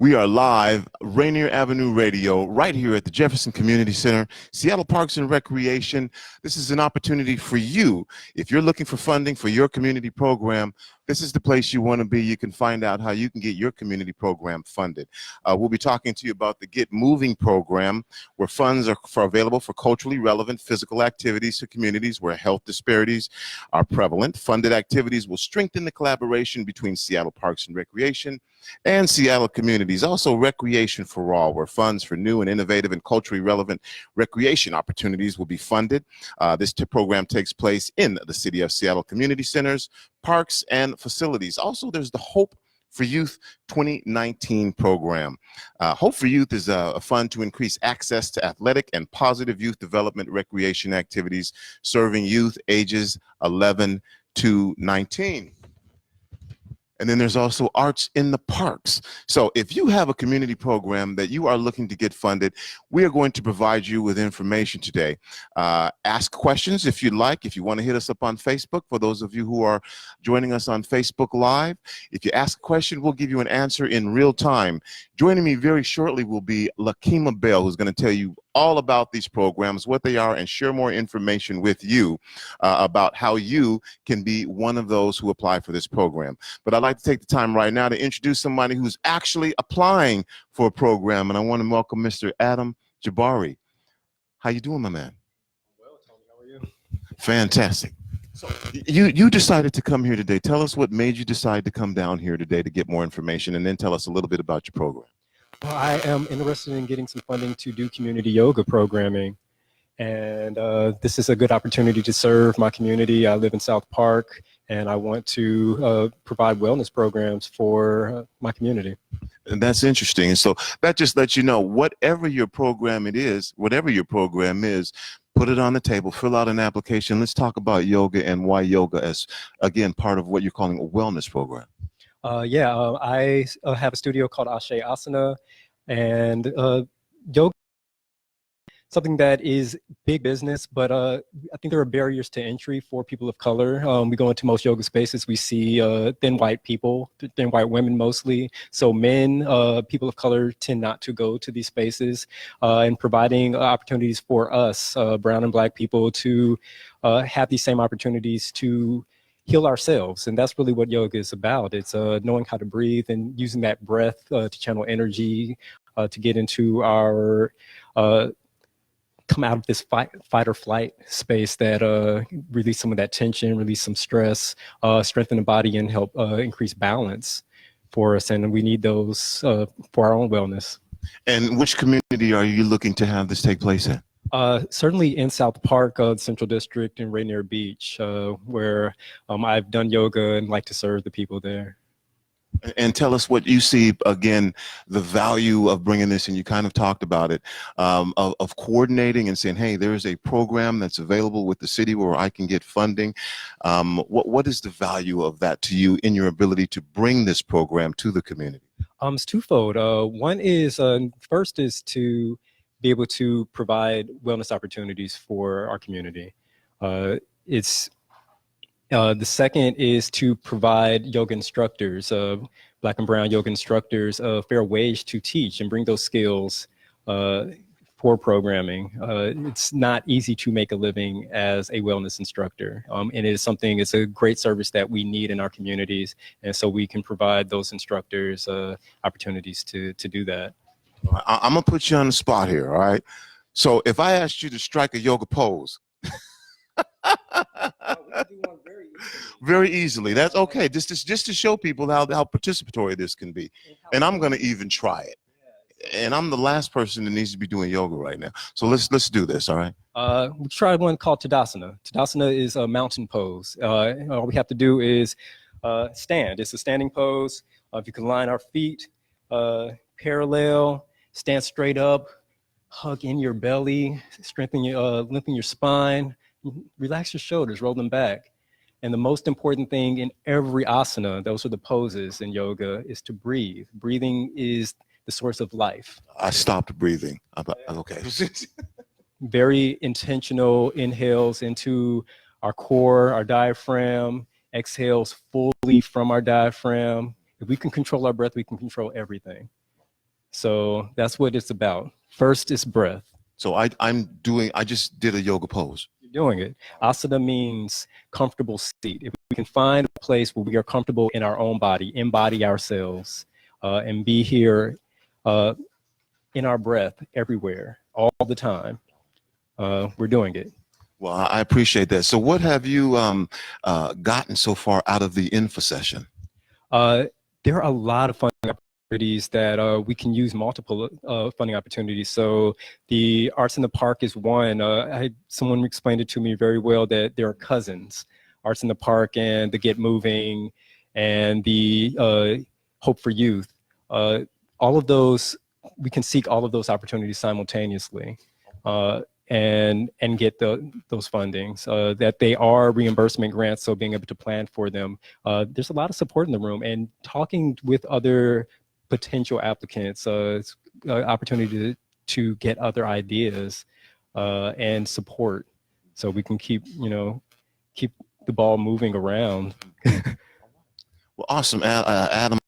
We are live, Rainier Avenue Radio, right here at the Jefferson Community Center, Seattle Parks and Recreation. This is an opportunity for you. If you're looking for funding for your community program, this is the place you want to be. You can find out how you can get your community program funded. We'll be talking to you about the Get Moving program, where funds are available for culturally relevant physical activities to communities where health disparities are prevalent. Funded activities will strengthen the collaboration between Seattle Parks and Recreation and Seattle communities. Also, Recreation for All, where funds for new and innovative and culturally relevant recreation opportunities will be funded. This program takes place in the City of Seattle community centers, parks, and facilities. Also, there's the Hope for Youth 2019 program. Hope for Youth is a fund to increase access to athletic and positive youth development recreation activities serving youth ages 11 to 19. And then there's also Arts in the Parks. So if you have a community program that you are looking to get funded, we are going to provide you with information today. Ask questions if you'd like. If you want to hit us up on Facebook, for those of you who are joining us on Facebook Live, if you ask a question, we'll give you an answer in real time. Joining me very shortly will be Lakima Bell, who's going to tell you all about these programs, what they are, and share more information with you about how you can be one of those who apply for this program. But I'd like to take the time right now to introduce somebody who's actually applying for a program, and I want to welcome Mr. Adam Jabari. How you doing, my man? Well, Tony, how are you? Fantastic. So you decided to come here today. Tell us what made you decide to come down here today to get more information, and then tell us a little bit about your program. Well, I am interested in getting some funding to do community yoga programming, and this is a good opportunity to serve my community. I live in South Park, and I want to provide wellness programs for my community. And that's interesting. And so that just lets you know, whatever your program is, put it on the table, fill out an application. Let's talk about yoga and why yoga is, again, part of what you're calling a wellness program. I have a studio called Ashe Asana, and yoga is something that is big business, but I think there are barriers to entry for people of color. We go into most yoga spaces, we see thin white people, thin white women mostly. So men, people of color tend not to go to these spaces, and providing opportunities for us, brown and black people, to have these same opportunities to heal ourselves. And that's really what yoga is about. It's knowing how to breathe and using that breath to channel energy, to get into our come out of this fight or flight space, that release some of that tension, release some stress, strengthen the body, and help increase balance for us. And we need those for our own wellness. And which community are you looking to have this take place in? Certainly in South Park, Central District, and Rainier Beach, where I've done yoga and like to serve the people there. And tell us what you see, again, the value of bringing this, and you kind of talked about it, of coordinating and saying, hey, there's a program that's available with the city where I can get funding. What is the value of that to you in your ability to bring this program to the community? It's twofold. One is, first is to be able to provide wellness opportunities for our community. The second is to provide yoga instructors, black and brown yoga instructors, a fair wage to teach and bring those skills for programming. It's not easy to make a living as a wellness instructor. And it's a great service that we need in our communities. And so we can provide those instructors opportunities to do that. I'm gonna put you on the spot here, all right? So if I asked you to strike a yoga pose, very easily. That's okay. Just to show people how participatory this can be. And I'm gonna even try it. And I'm the last person that needs to be doing yoga right now. So let's do this, all right? We try one called Tadasana. Tadasana is a mountain pose. All we have to do is stand. It's a standing pose. If you can line our feet parallel, stand straight up, hug in your belly, lengthen your spine, relax your shoulders, roll them back. And the most important thing in every asana, those are the poses in yoga, is to breathe. Breathing is the source of life. I stopped breathing. Okay. Very intentional inhales into our core, our diaphragm, exhales fully from our diaphragm. If we can control our breath, we can control everything. So that's what it's about. First is breath. So I just did a yoga pose. You're doing it. Asana means comfortable seat. If we can find a place where we are comfortable in our own body, embody ourselves, and be here in our breath everywhere, all the time, we're doing it. Well, I appreciate that. So what have you gotten so far out of the info session? There are a lot of funding opportunities that we can use multiple funding opportunities. So the Arts in the Park is one. Someone explained it to me very well that there are cousins, Arts in the Park and the Get Moving and the Hope for Youth. All of those, we can seek all of those opportunities simultaneously. And get those fundings, that they are reimbursement grants, so being able to plan for them. There's a lot of support in the room, and talking with other potential applicants, it's an opportunity to get other ideas and support, so we can keep the ball moving around. Well, awesome, Adam.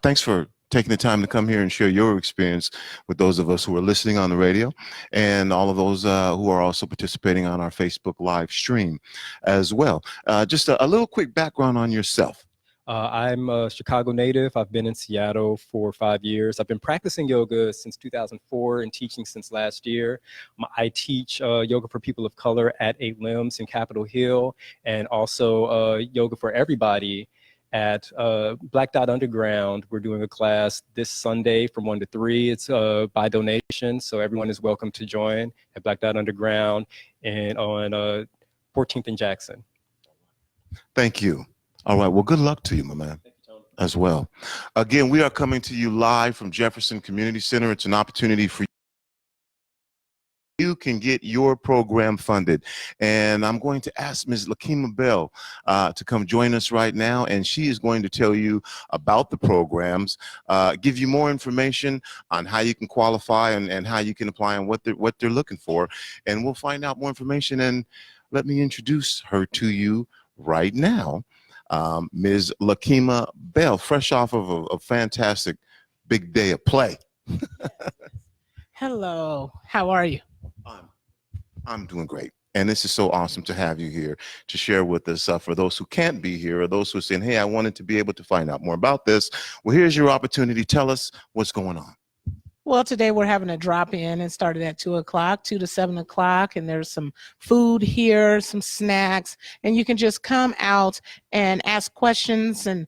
Thanks for taking the time to come here and share your experience with those of us who are listening on the radio and all of those who are also participating on our Facebook live stream as well. Just a little quick background on yourself. I'm a Chicago native. I've been in Seattle for 5 years. I've been practicing yoga since 2004 and teaching since last year. I teach yoga for people of color at 8 Limbs in Capitol Hill, and also yoga for everybody at Black Dot Underground. We're doing a class this Sunday from 1 to 3. It's by donation, so everyone is welcome to join at Black Dot Underground and on 14th and Jackson. Thank you. All right, well, good luck to you, my man, as well. Again, we are coming to you live from Jefferson Community Center. It's an opportunity for you can get your program funded. And I'm going to ask Ms. Lakima Bell to come join us right now, and she is going to tell you about the programs, give you more information on how you can qualify and how you can apply and what they're looking for. And we'll find out more information, and let me introduce her to you right now. Ms. Lakima Bell, fresh off of a fantastic big day of play. Hello, how are you? I'm doing great. And this is so awesome to have you here to share with us. For those who can't be here or those who are saying, hey, I wanted to be able to find out more about this. Well, here's your opportunity. Tell us what's going on. Well, today we're having a drop-in and started at 2 o'clock, 2 to 7 o'clock, and there's some food here, some snacks, and you can just come out and ask questions and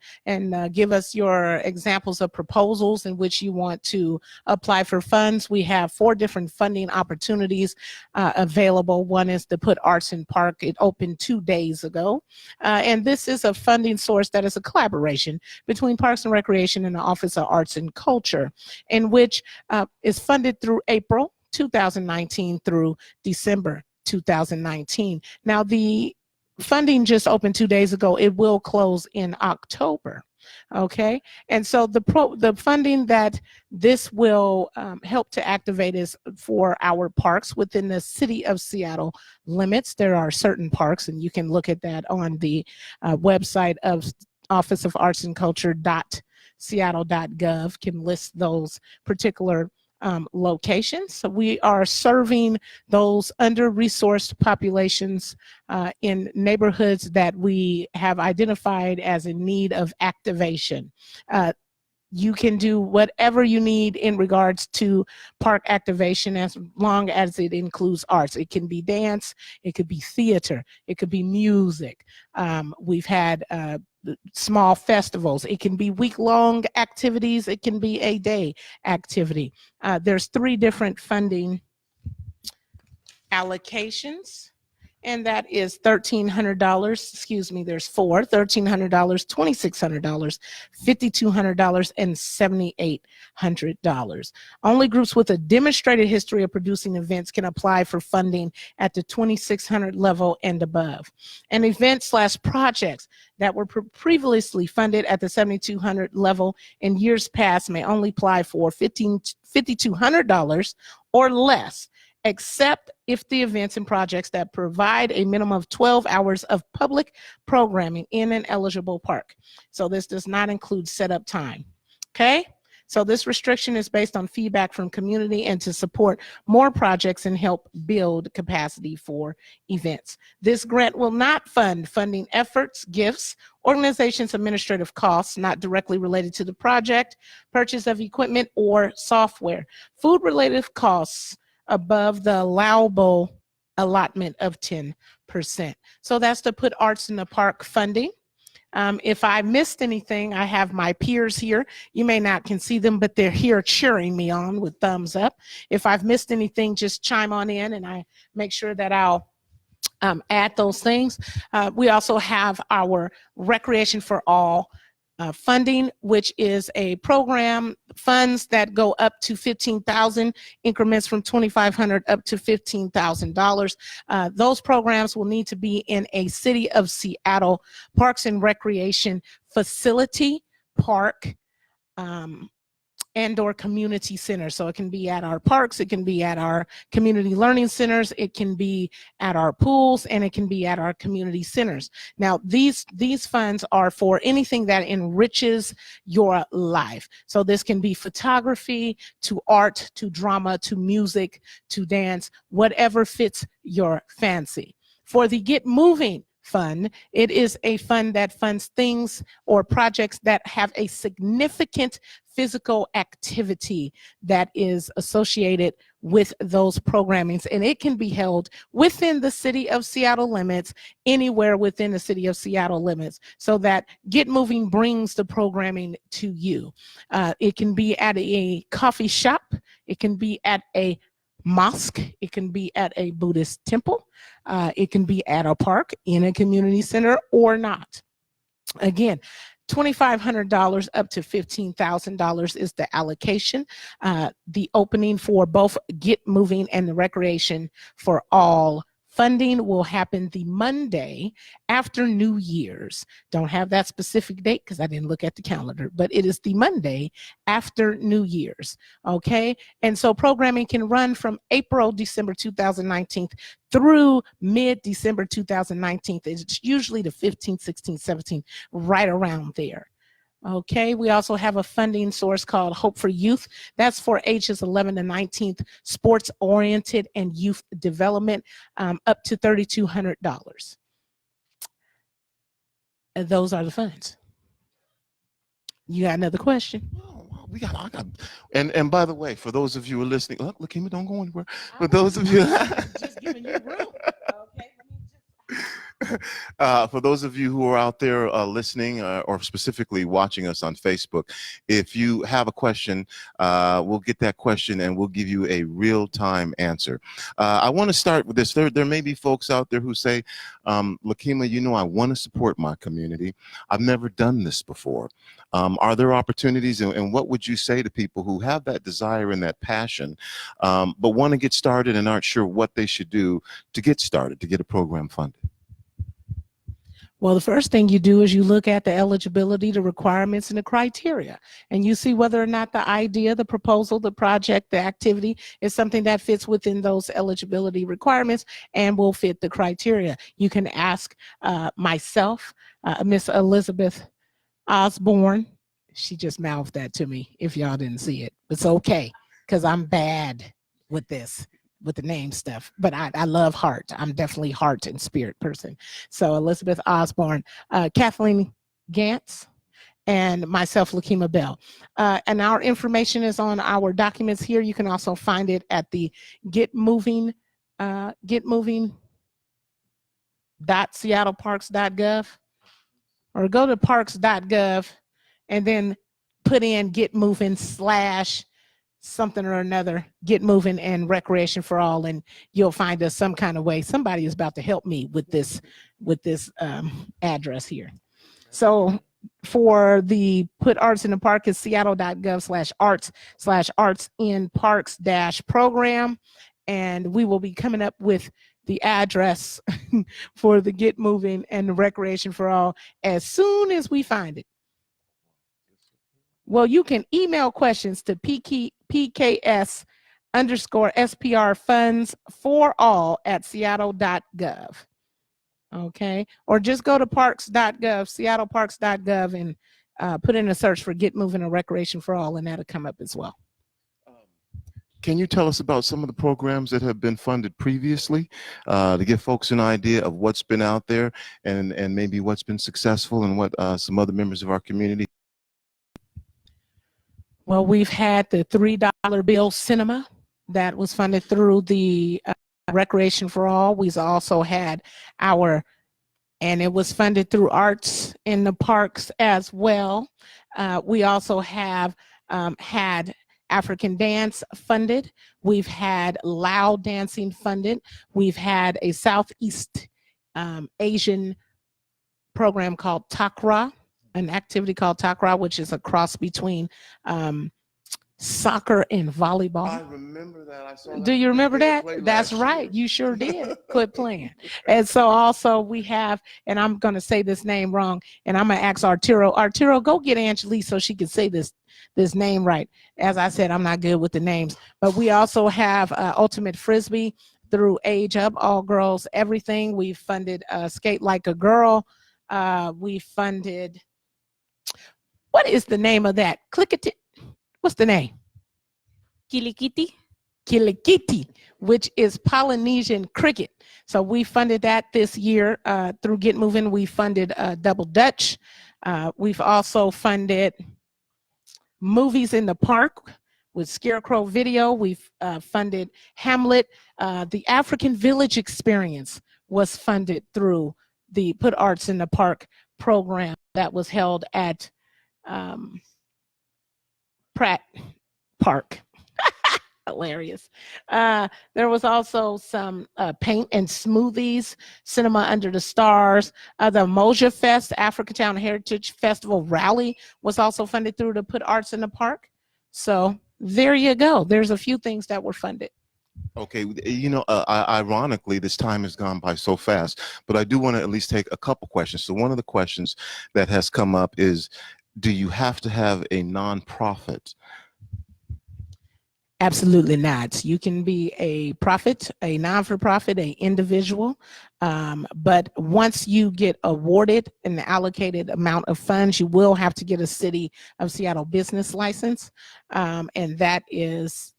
give us your examples of proposals in which you want to apply for funds. We have 4 different funding opportunities available. One is the Put Arts in Park. It opened 2 days ago, and this is a funding source that is a collaboration between Parks and Recreation and the Office of Arts and Culture, in which is funded through April 2019 through December 2019. Now, the funding just opened 2 days ago. It will close in October. Okay, and so the funding that this will help to activate is for our parks within the city of Seattle limits. There are certain parks, and you can look at that on the website of Office of Arts and Culture Seattle.gov can list those particular locations. So we are serving those under-resourced populations in neighborhoods that we have identified as in need of activation. You can do whatever you need in regards to park activation as long as it includes arts. It can be dance, it could be theater, it could be music. We've had small festivals. It can be week-long activities. It can be a day activity. There's 3 different funding allocations, and that is $1,300. Excuse me, there's 4, $1,300, $2,600, $5,200, and $7,800. Only groups with a demonstrated history of producing events can apply for funding at the $2,600 level and above. And events/projects that were previously funded at the $7,200 level in years past may only apply for $5,200 or less, except if the events and projects that provide a minimum of 12 hours of public programming in an eligible park. So this does not include setup time. Okay, So this restriction is based on feedback from community and to support more projects and help build capacity for events. This grant will not fund funding efforts, gifts, organizations' administrative costs not directly related to the project, purchase of equipment or software, food-related costs above the allowable allotment of 10%. So that's to put arts in the park funding. If I missed anything, I have my peers here. You may not can see them, but they're here cheering me on with thumbs up. If I've missed anything, just chime on in and I make sure that I'll add those things. We also have our Recreation for All funding, which is a program, funds that go up to $15,000, increments from $2,500 up to $15,000. Those programs will need to be in a City of Seattle Parks and Recreation facility, park, and or community centers. So it can be at our parks, it can be at our community learning centers, it can be at our pools, and it can be at our community centers. Now, these funds are for anything that enriches your life. So this can be photography, to art, to drama, to music, to dance, whatever fits your fancy. For the Get Moving Fund, it is a fund that funds things or projects that have a significant physical activity that is associated with those programmings, and it can be held within the City of Seattle limits, anywhere within the City of Seattle limits, so that Get Moving brings the programming to you. It can be at a coffee shop, it can be at a mosque, it can be at a Buddhist temple, it can be at a park, in a community center, or not. Again, $2,500 up to $15,000 is the allocation. The opening for both Get Moving and the Recreation for All funding will happen the Monday after New Year's. Don't have that specific date because I didn't look at the calendar, but it is the Monday after New Year's, okay? And so programming can run from December 2019 through mid-December 2019. It's usually the 15th, 16th, 17th, right around there. Okay, we also have a funding source called Hope for Youth. That's for ages 11 to 19, sports-oriented and youth development, up to $3,200. And those are the funds. You got another question? Oh, I got, and by the way, for those of you who are listening, look, Lakima, don't go anywhere. For those of you, just giving you room. Okay, for those of you who are out there listening or specifically watching us on Facebook, if you have a question, we'll get that question and we'll give you a real-time answer. I want to start with this. There may be folks out there who say, Lakima, you know, I want to support my community. I've never done this before. Are there opportunities, and what would you say to people who have that desire and that passion, but want to get started and aren't sure what they should do to get started, to get a program funded? Well, the first thing you do is you look at the eligibility, the requirements, and the criteria, and you see whether or not the idea, the proposal, the project, the activity is something that fits within those eligibility requirements and will fit the criteria. You can ask myself, Miss Elizabeth Osborne. She just mouthed that to me if y'all didn't see it. It's okay, because I'm bad with this, with the name stuff, but I love heart. I'm definitely heart and spirit person. So Elizabeth Osborne, Kathleen Gantz, and myself, Lakima Bell. And our information is on our documents here. You can also find it at the getmoving.seattleparks.gov, or go to parks.gov and then put in Get Moving / something or another, Get Moving and Recreation for All, and you'll find us some kind of way. Somebody is about to help me with this address here. So for the Put Arts in the Park is seattle.gov/arts/arts in parks-program, and we will be coming up with the address for the Get Moving and the Recreation for All as soon as we find it. Well, you can email questions to pks_sprfunds4all@seattle.gov. Okay, or just go to parks.gov, seattleparks.gov, put in a search for Get Moving and Recreation for All, and that'll come up as well. Can you tell us about some of the programs that have been funded previously to give folks an idea of what's been out there and maybe what's been successful and what some other members of our community? Well, we've had the $3 bill cinema that was funded through the Recreation for All. We've also had and it was funded through Arts in the Parks as well. We also have had African dance funded. We've had loud dancing funded. We've had a Southeast Asian program called Takra, an activity called Takra, which is a cross between soccer and volleyball. I remember that. I saw that. Do you remember that? That's right. You sure did. Quit playing. And so also we have, and I'm going to say this name wrong, and I'm going to ask Arturo. Arturo, go get Angelique so she can say this name right. As I said, I'm not good with the names. But we also have Ultimate Frisbee through Age Up, All Girls Everything. We funded Skate Like a Girl. We funded, what is the name of that? What's the name? Kilikiti. Kilikiti, which is Polynesian cricket. So we funded that this year through Get Moving. We funded Double Dutch. We've also funded Movies in the Park with Scarecrow Video. We've funded Hamlet. The African Village Experience was funded through the Put Arts in the Park program that was held at Pratt Park. Hilarious. There was also some paint and smoothies, Cinema Under the Stars. The Moja Fest, Africatown Heritage Festival Rally was also funded through the Put Arts in the Park. So there you go. There's a few things that were funded. Okay, you know, ironically, this time has gone by so fast, but I do want to at least take a couple questions. So one of the questions that has come up is, do you have to have a nonprofit? Absolutely not. You can be a profit, a non-for-profit, a individual. But once you get awarded an allocated amount of funds, you will have to get a City of Seattle business license. And that is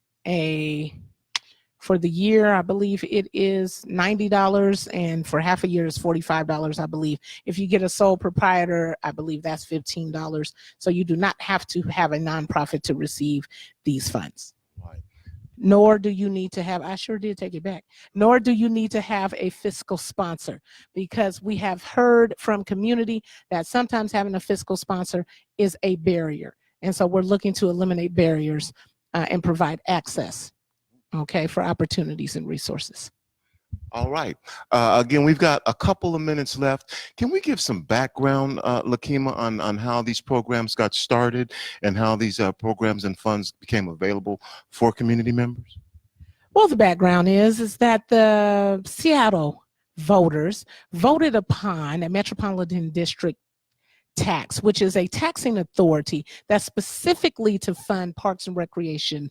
for the year, I believe it is $90, and for half a year is $45, I believe. If you get a sole proprietor, I believe that's $15. So you do not have to have a nonprofit to receive these funds. Right. Nor do you need to have, I sure did take it back, nor do you need to have a fiscal sponsor, because we have heard from community that sometimes having a fiscal sponsor is a barrier. And so we're looking to eliminate barriers and provide access, okay, for opportunities and resources. All right. Again, we've got a couple of minutes left. Can we give some background, Lakima, on how these programs got started and how these programs and funds became available for community members? Well, the background is that the Seattle voters voted upon a Metropolitan District tax, which is a taxing authority that's specifically to fund parks and recreation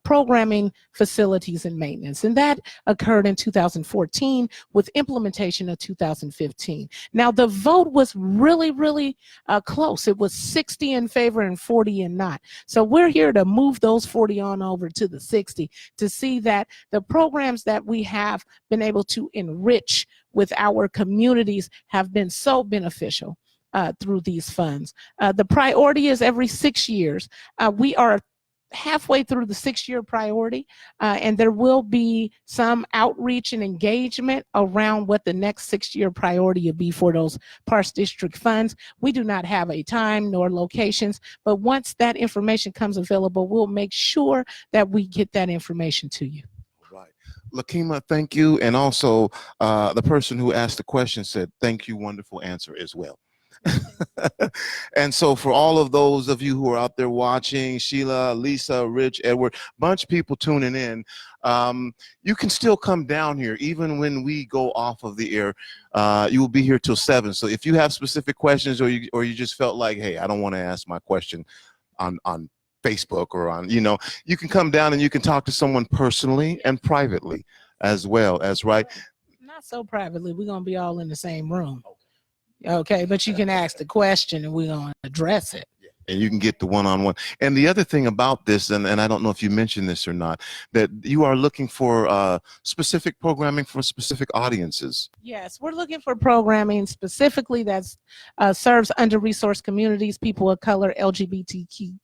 programming, facilities, and maintenance. And that occurred in 2014 with implementation of 2015. Now, the vote was really, really close. It was 60 in favor and 40 in not. So we're here to move those 40 on over to the 60 to see that the programs that we have been able to enrich with our communities have been so beneficial through these funds. The priority is every 6 years. We are halfway through the 6-year priority, and there will be some outreach and engagement around what the next 6-year priority will be for those Parks District funds. We do not have a time nor locations, but once that information comes available, we'll make sure that we get that information to you. Right. Lakima, thank you. And also the person who asked the question said, thank you, wonderful answer as well. And so for all of those of you who are out there watching, Sheila, Lisa, Rich, Edward, bunch of people tuning in, you can still come down here even when we go off of the air. You will be here till 7. So if you have specific questions or you just felt like, hey, I don't want to ask my question on Facebook or on, you know, you can come down and you can talk to someone personally and privately as well as, right? Not so privately. We're going to be all in the same room. Okay, but you can ask the question and we're going to address it. And you can get the one-on-one. And the other thing about this, and I don't know if you mentioned this or not, that you are looking for specific programming for specific audiences. Yes, we're looking for programming specifically that serves under-resourced communities, people of color, LGBTQ,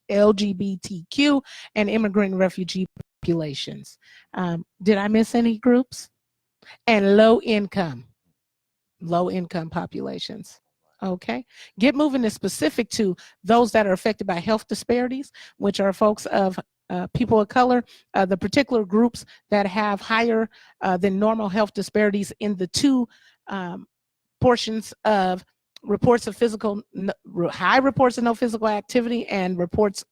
and immigrant and refugee populations. Did I miss any groups? And low-income populations. Okay. Get Moving is specific to those that are affected by health disparities, which are folks of people of color, the particular groups that have higher than normal health disparities in the two portions of reports of high reports of no physical activity and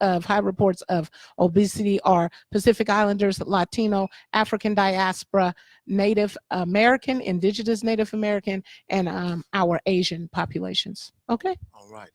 high reports of obesity are Pacific Islanders, Latino, African diaspora, Native American, Indigenous Native American, and our Asian populations. Okay. All right.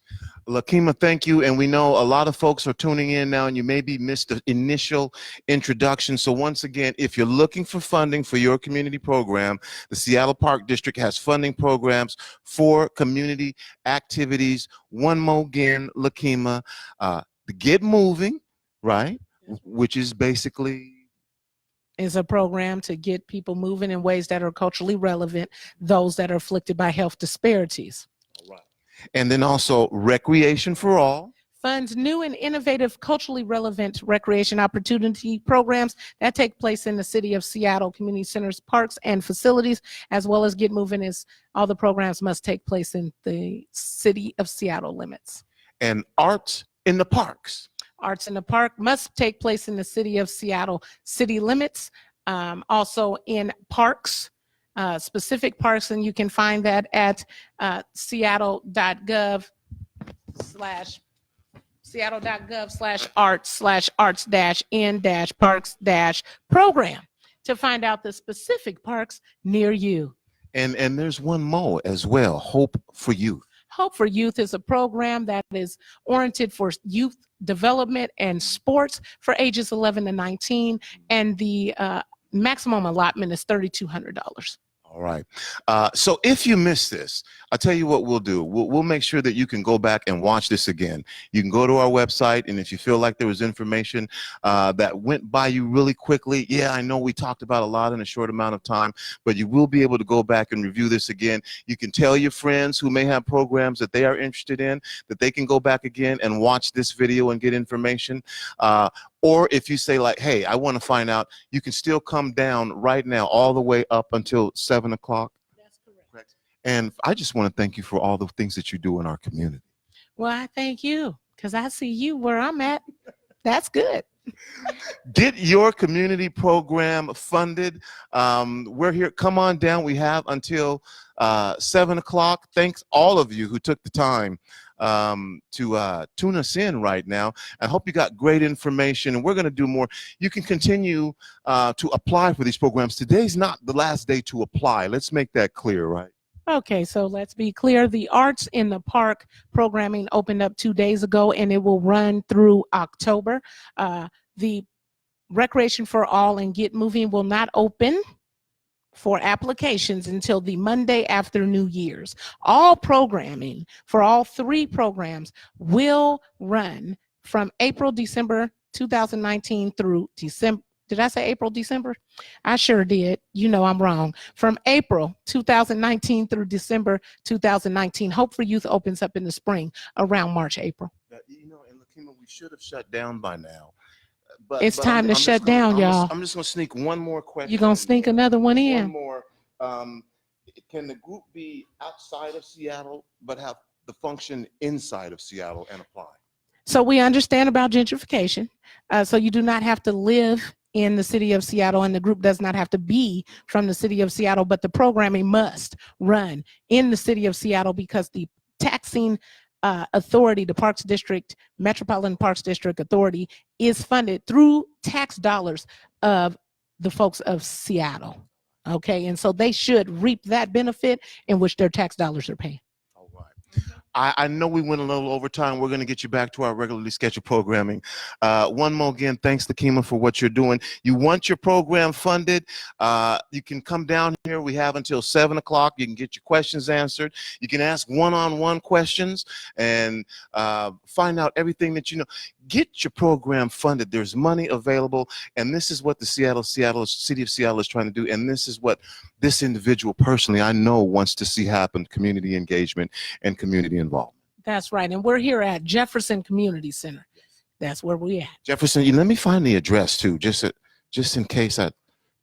Lakima, thank you. And we know a lot of folks are tuning in now, and you maybe missed the initial introduction. So once again, if you're looking for funding for your community program, the Seattle Park District has funding programs for community activities. One more again, Lakima, the Get Moving, right? Which is basically is a program to get people moving in ways that are culturally relevant, those that are afflicted by health disparities. All right. And then also Recreation for All. Funds new and innovative culturally relevant recreation opportunity programs that take place in the city of Seattle community centers, parks, and facilities, as well as Get Moving is all the programs must take place in the city of Seattle limits. And Arts in the Parks. Arts in the Park must take place in the city of Seattle city limits, also in parks, specific parks, and you can find that at seattle.gov/arts/arts-in-parks-program to find out the specific parks near you. And there's one more as well, Hope for Youth. Hope for Youth is a program that is oriented for youth development and sports for ages 11 to 19, and the maximum allotment is $3,200. All right. So if you missed this, I'll tell you what we'll do. We'll make sure that you can go back and watch this again. You can go to our website, and if you feel like there was information that went by you really quickly, yeah, I know we talked about a lot in a short amount of time, but you will be able to go back and review this again. You can tell your friends who may have programs that they are interested in that they can go back again and watch this video and get information. Or if you say like, hey, I want to find out, you can still come down right now all the way up until 7 o'clock. That's correct. And I just want to thank you for all the things that you do in our community. Well, I thank you because I see you where I'm at. That's good. Get your community program funded. We're here. Come on down. We have until 7 o'clock. Thanks all of you who took the time to tune us in right now. I hope you got great information, and we're going to do more. You can continue to apply for these programs. Today's not the last day to apply. Let's make that clear, right? Okay, so let's be clear. The Arts in the Park programming opened up 2 days ago, and it will run through October. The Recreation for All and Get Moving will not open for applications until the Monday after New Year's. All programming for all three programs will run from December 2019 through December. Did I say April, December? I sure did. You know I'm wrong. From April 2019 through December 2019. Hope for Youth opens up in the spring around March, April. You know, and Lakima, we should have shut down by now. It's time to shut down, y'all. I'm just going to sneak one more question. You're going to sneak another one in? One more. Can the group be outside of Seattle but have the function inside of Seattle and apply? So we understand about gentrification. So you do not have to live in the city of Seattle, and the group does not have to be from the city of Seattle, but the programming must run in the city of Seattle because the taxing authority, the Parks District, Metropolitan Parks District Authority, is funded through tax dollars of the folks of Seattle. Okay, and so they should reap that benefit in which their tax dollars are paying. All right. I know we went a little over time. We're going to get you back to our regularly scheduled programming. One more again, thanks to Kima for what you're doing. You want your program funded, you can come down here. We have until 7 o'clock. You can get your questions answered. You can ask one-on-one questions and find out everything that you know. Get your program funded. There's money available, and this is what the City of Seattle is trying to do, and this is what this individual personally I know wants to see happen: community engagement and community involvement. That's right. And we're here at Jefferson Community Center. That's where we at. Jefferson, let me find the address too, just in case.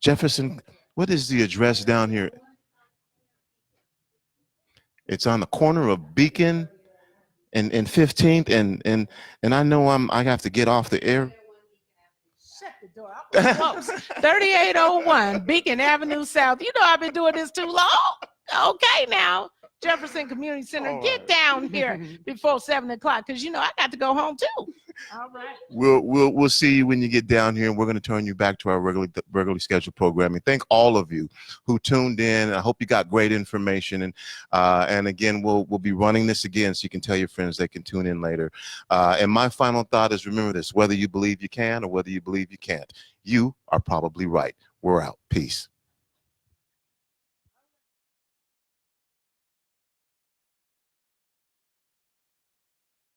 Jefferson, what is the address down here? It's on the corner of Beacon and 15th, and I know I have to get off the air. Shut the door. I'm close. 3801 Beacon Avenue South. You know I've been doing this too long. Okay, now Jefferson Community Center, All get right. down here before 7 o'clock, because you know I got to go home too. All right. We'll see you when you get down here, and we're going to turn you back to our regularly scheduled programming. Thank all of you who tuned in. I hope you got great information, and again, we'll be running this again so you can tell your friends they can tune in later. And my final thought is, remember this: whether you believe you can or whether you believe you can't, you are probably right. We're out. Peace.